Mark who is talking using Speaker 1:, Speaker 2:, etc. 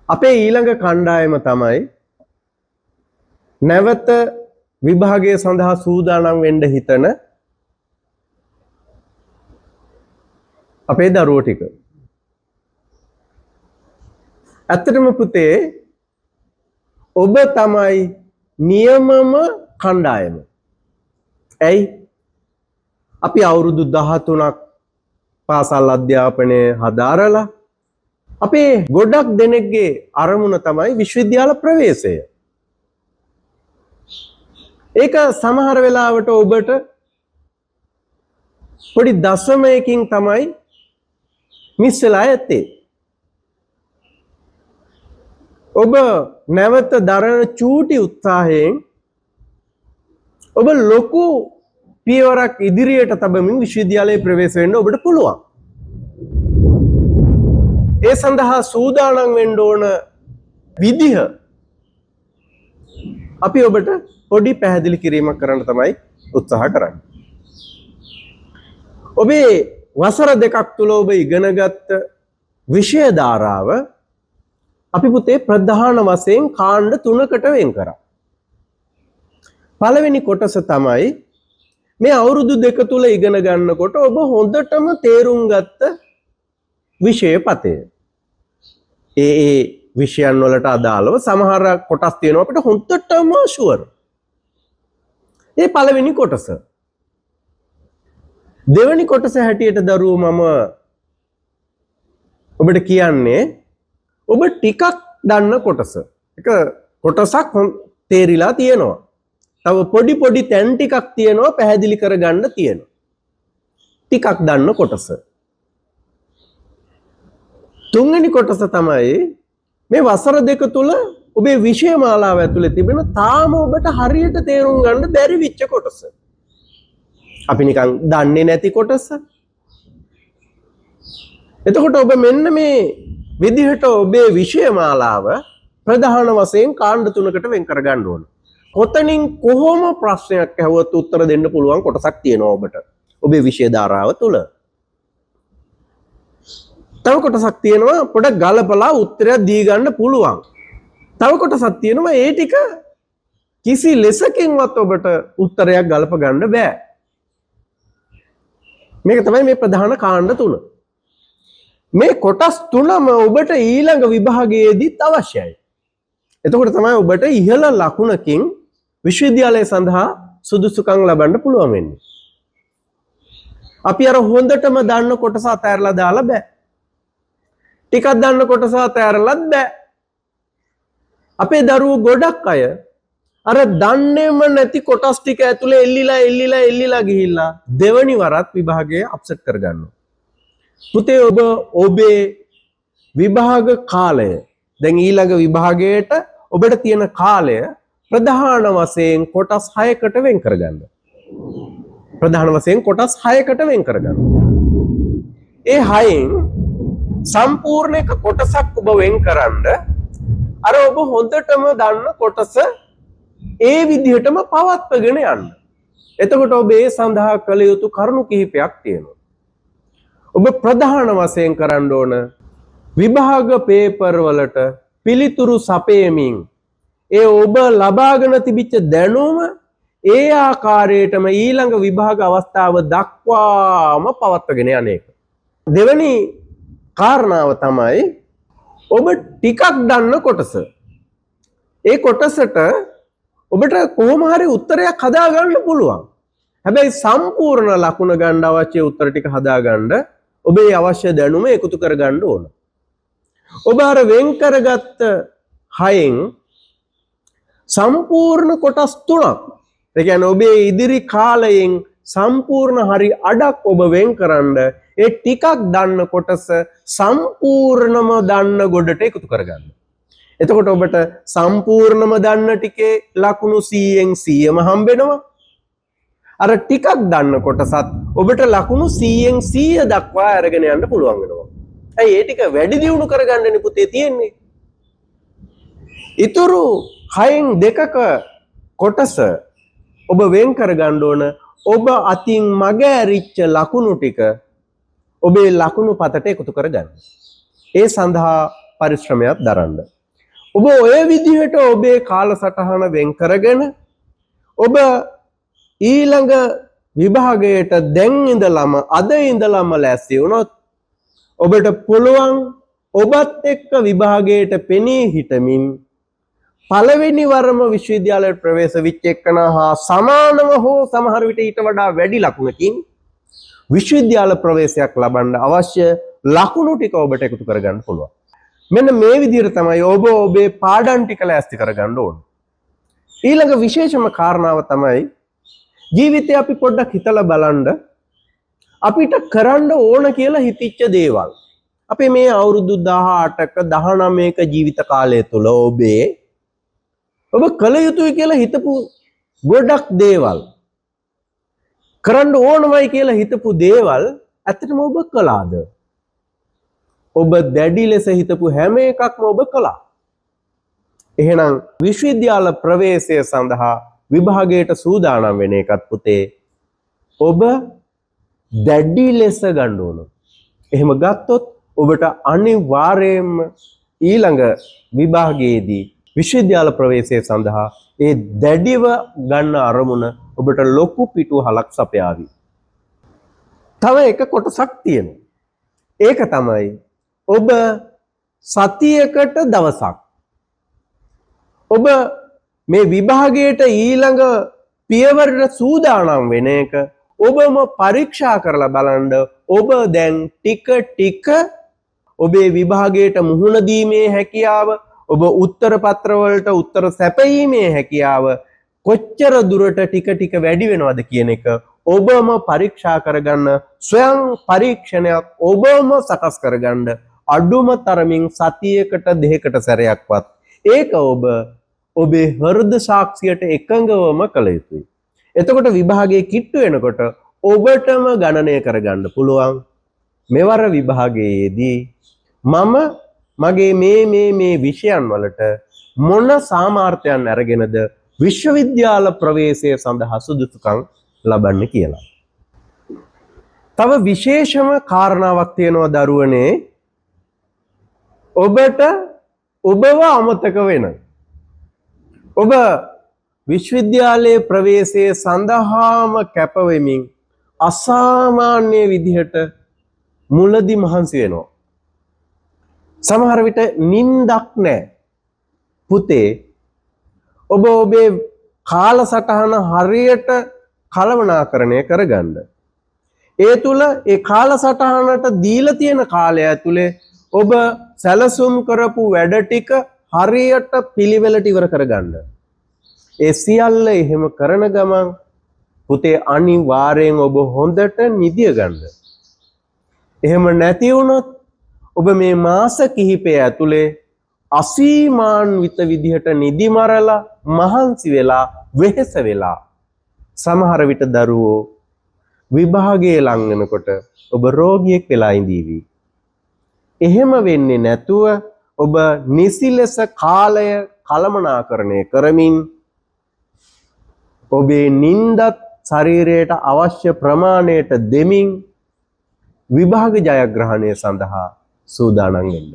Speaker 1: අපේ ඊළඟ කණ්ඩායම තමයි නැවත විභාගය සඳහා සූදානම් වෙන්න හිතන අපේ දරුවෝ ටික. ඇත්තටම පුතේ ඔබ තමයි නියමම කණ්ඩායම. ඇයි? අපි අවුරුදු 13ක් පාසල් අධ්‍යාපනය හදාරලා අපේ ගොඩක් දෙනෙක්ගේ අරමුණ තමයි විශ්වවිද්‍යාල ප්‍රවේශය. ඒක සමහර වෙලාවට ඔබට පොඩි දශමයකින් තමයි මිස් වෙලා ඇත්තේ. ඔබ නැවත දරන චූටි උත්සාහයෙන් ඔබ ලොකු පියවරක් ඉදිරියට තබමින් විශ්වවිද්‍යාලයේ ප්‍රවේශ වෙන්න ඔබට පුළුවන්. ඒ සඳහා සූදානම් වෙන්න ඕන විදිහ අපි ඔබට පොඩි පැහැදිලි කිරීමක් කරන්න තමයි උත්සාහ කරන්නේ. ඔබේ වසර දෙකක් තුල ඔබ ඉගෙනගත්ත විෂය ධාරාව අපි පුතේ ප්‍රධාන වශයෙන් කාණ්ඩ 3කට වෙන් කරා. පළවෙනි කොටස තමයි මේ අවුරුදු දෙක තුල ඉගෙන ගන්නකොට ඔබ හොඳටම තේරුම් ගත්ත විෂය පතය. ඒ විෂයන් වලට අදාළව සමහර කොටස් තියෙනවා අපිට හොඳටම ෂුවර්. ඒ පළවෙනි කොටස. දෙවෙනි කොටස හැටියට දරුවෝ මම ඔබට කියන්නේ ඔබ ටිකක් දන්න කොටස. එක කොටසක් තේරිලා තියෙනවා. තව පොඩි තැන් ටිකක් තියෙනවා පැහැදිලි කරගන්න තියෙනවා. ටිකක් දන්න කොටස. තුන්වෙනි කොටස තමයි මේ වසර දෙක තුල ඔබේ විෂය මාලාව ඇතුලේ තිබෙන තාම ඔබට හරියට තේරුම් ගන්න බැරි විච්ච කොටස. අපි නිකන් දන්නේ නැති කොටස. එතකොට ඔබ මෙන්න මේ විදිහට ඔබේ විෂය මාලාව ප්‍රධාන වශයෙන් කාණ්ඩ 3කට වෙන් කර ගන්න ඕන. කොතනින් කොහොම ප්‍රශ්නයක් ඇහුවත් උත්තර දෙන්න පුළුවන් කොටසක් තියෙනවා ඔබට. ඔබේ විෂය ධාරාව තුල. තව කොටසක් තියෙනවා පොඩක් ගලපලා උත්තරයක් දී ගන්න පුළුවන්. තව කොටසක් තියෙනවා ඒ ටික කිසි ලෙසකින්වත් ඔබට උත්තරයක් ගලප ගන්න බෑ. මේක තමයි මේ ප්‍රධාන කාණ්ඩ 3. මේ කොටස් 3ම ඔබට ඊළඟ විභාගයේදීත් අවශ්‍යයි. එතකොට තමයි ඔබට ඉහළ ලකුණකින් විශ්වවිද්‍යාලය සඳහා සුදුසුකම් ලබන්න පුළුවන් වෙන්නේ. අපි අර හොඳටම දන්න කොටස අතහැරලා දාලා බෑ. ටිකක් දන්න කොටස අතහැරලත් බෑ. අපේ දරුවෝ ගොඩක් අය අර දන්නේම නැති කොටස් ටික ඇතුලේ එල්ලිලා ගිහිල්ලා දෙවනි වරත් විභාගයේ අප්සෙට් කරගන්නවා. පුතේ ඔබ ඔබේ විභාග කාලය දැන් ඊළඟ විභාගයට ඔබට තියෙන කාලය ප්‍රධාන වශයෙන් කොටස් 6කට වෙන් කරගන්න. ප්‍රධාන වශයෙන් කොටස් 6කට වෙන් කරගන්න. ඒ 6න් සම්පූර්ණ එක කොටසක් ඔබ වෙන් කරන්න අර ඔබ හොඳටම දන්න කොටස ඒ විදිහටම පවත්වගෙන යන්න. එතකොට ඔබ ඒ සඳහා කළ යුතු කරුණු කිහිපයක් තියෙනවා. ඔබ ප්‍රධාන වශයෙන් කරන්න ඕන විභාග පේපර් වලට පිළිතුරු සපයමින් ඒ ඔබ ලබාගෙන තිබිච්ච දැනුම ඒ ආකාරයටම ඊළඟ විභාග අවස්ථාව දක්වාම පවත්වාගෙන යන එක. දෙවෙනි කාරණාව තමයි ඔබ ටිකක් දන්න කොටස. ඒ කොටසට ඔබට කොහොම හරි උත්තරයක් හදාගන්න පුළුවන්. හැබැයි සම්පූර්ණ ලකුණ ගන්න අවශ්‍ය උත්තර ටික හදාගන්න ඔබේ අවශ්‍ය දැනුම එකතු කරගන්න ඕන. ඔබ අර වෙන් කරගත්ත 6න් සම්පූර්ණ කොටස් 3ක්. ඒ කියන්නේ ඔබේ ඉදිරි කාලයෙන් සම්පූර්ණ හරි අඩක් ඔබ වෙන් කරන්න ඒ ටිකක් දන්න කොටස සම්පූර්ණම දන්න ගොඩට එකතු කරගන්න. එතකොට ඔබට සම්පූර්ණම දන්න ටිකේ ලකුණු 100න් 100ම හම්බෙනවා. අර ටිකක් දන්න කොටසත් ඔබට ලකුණු 100න් 100 දක්වා අරගෙන යන්න පුළුවන් වෙනවා. ඇයි ඒ ටික වැඩි දියුණු කරගන්නනේ පුතේ තියෙන්නේ. ඊතුරු 6න් 2ක කොටස ඔබ වෙන් කරගන්න ඕන ඔබ අතින් මග ඇරිච්ච ලකුණු ටික ඔබේ ලකුණු පතට එකතු කරගන්න. ඒ සඳහා පරිශ්‍රමයක් දරන්න. ඔබ ඔය විදිහට ඔබේ කාලසටහන වෙන් කරගෙන ඔබ ඊළඟ විභාගයට දැන් ඉඳලම අද ඉඳලම ලෑස්ති වුණොත් ඔබට පුළුවන් ඔබත් එක්ක විභාගයට පෙනී හිටමින් පළවෙනි වරම විශ්වවිද්‍යාලයට ප්‍රවේශ වෙච්ච එක්කන හා සමානව හෝ සමහර විට ඊට වඩා වැඩි ලකුණකින් විශ්වවිද්‍යාල ප්‍රවේශයක් ලබන්න අවශ්‍ය ලකුණු ටික ඔබට එකතු කරගන්න පුළුවන්. මෙන්න මේ විදිහට තමයි ඔබ ඔබේ පාඩම් ටික ලෑස්ති කරගන්න ඕන. ඊළඟ විශේෂම කාරණාව තමයි ජීවිතේ අපි පොඩ්ඩක් හිතලා බලන්න අපිට කරන්න ඕන කියලා හිතිච්ච දේවල්. අපි මේ අවුරුදු 18ක 19ක ජීවිත කාලය තුල ඔබ කළ යුතුයි කියලා හිතපු ගොඩක් දේවල් කරන්න ඕනමයි කියලා හිතපු දේවල් ඇත්තටම ඔබ කළාද? ඔබ දැඩි ලෙස හිතපු හැම එකක්ම ඔබ කළා. එහෙනම් විශ්වවිද්‍යාල ප්‍රවේශය සඳහා විභාගයට සූදානම් වෙන එකත් පුතේ ඔබ දැඩි ලෙස ගන්න ඕන. එහෙම ගත්තොත් ඔබට අනිවාර්යයෙන්ම ඊළඟ විභාගයේදී විශ්වවිද්‍යාල ප්‍රවේශය සඳහා ඒ දැඩිව ගන්න අරමුණ ඔබට ලොකු පිටුවහලක් සපයාවි. තව එක කොටසක් තියෙනවා. ඒක තමයි ඔබ සතියකට දවසක් ඔබ මේ විභාගයට ඊළඟ පියවරට සූදානම් වෙන එක ඔබම පරීක්ෂා කරලා බලන්න ඔබ දැන් ටික ටික ඔබේ විභාගයට මුහුණ දීමේ හැකියාව ඔබ උත්තර පත්‍ර වලට උත්තර සැපයීමේ හැකියාව කොච්චර දුරට ටික ටික වැඩි වෙනවද කියන එක ඔබම පරීක්ෂා කරගන්න ස්වයං පරීක්ෂණයක් ඔබම සකස් කරගන්න අඩුම තරමින් සතියකට දෙකකට සැරයක්වත් ඒක ඔබ ඔබේ හෘද සාක්ෂියට එකඟවම කළ යුතුයි. එතකොට විභාගයේ කිට්ටු වෙනකොට ඔබටම ගණනය කරගන්න පුළුවන් මෙවර විභාගයේදී මම මගේ මේ විෂයන් වලට මොන සාමාර්ථයන් අරගෙනද විශ්වවිද්‍යාල ප්‍රවේශය සඳහා සුදුසුකම් ලබන්න කියලා. තව විශේෂම කාරණාවක් තියෙනවා දරුවනේ ඔබට ඔබව අමතක වෙන. ඔබ විශ්වවිද්‍යාලයේ ප්‍රවේශය සඳහාම කැප වෙමින් අසාමාන්‍ය විදිහට මුලදි මහන්සි වෙනවා. සමහර විට නිින්දක් නැහැ. පුතේ ඔබ ඔබේ කාලසටහන හරියට කළමනාකරණය කරගන්න. ඒ තුල ඒ කාලසටහනට දීලා තියෙන කාලය ඇතුලේ ඔබ සැලසුම් කරපු වැඩ ටික හරියට පිළිවෙලට ඉවර කරගන්න. ඒ සියල්ල එහෙම කරන ගමන් පුතේ අනිවාර්යෙන් ඔබ හොඳට නිදිය ගන්න. එහෙම නැති වුණොත් ඔබ මේ මාස කිහිපය ඇතුලේ අසීමාන්විත විදිහට නිදි මරලා මහන්සි වෙලා වෙහෙස වෙලා සමහර විට දරුවෝ විභාගයේ ලං වෙනකොට ඔබ රෝගියෙක් වෙලා ඉඳීවි. එහෙම වෙන්නේ නැතුව ඔබ නිසි ලෙස කාලය කළමනාකරණය කරමින් ඔබේ නිින්දත් ශරීරයට අවශ්‍ය ප්‍රමාණයට දෙමින් විභාග ජයග්‍රහණය සඳහා සූදානම් වෙන්න.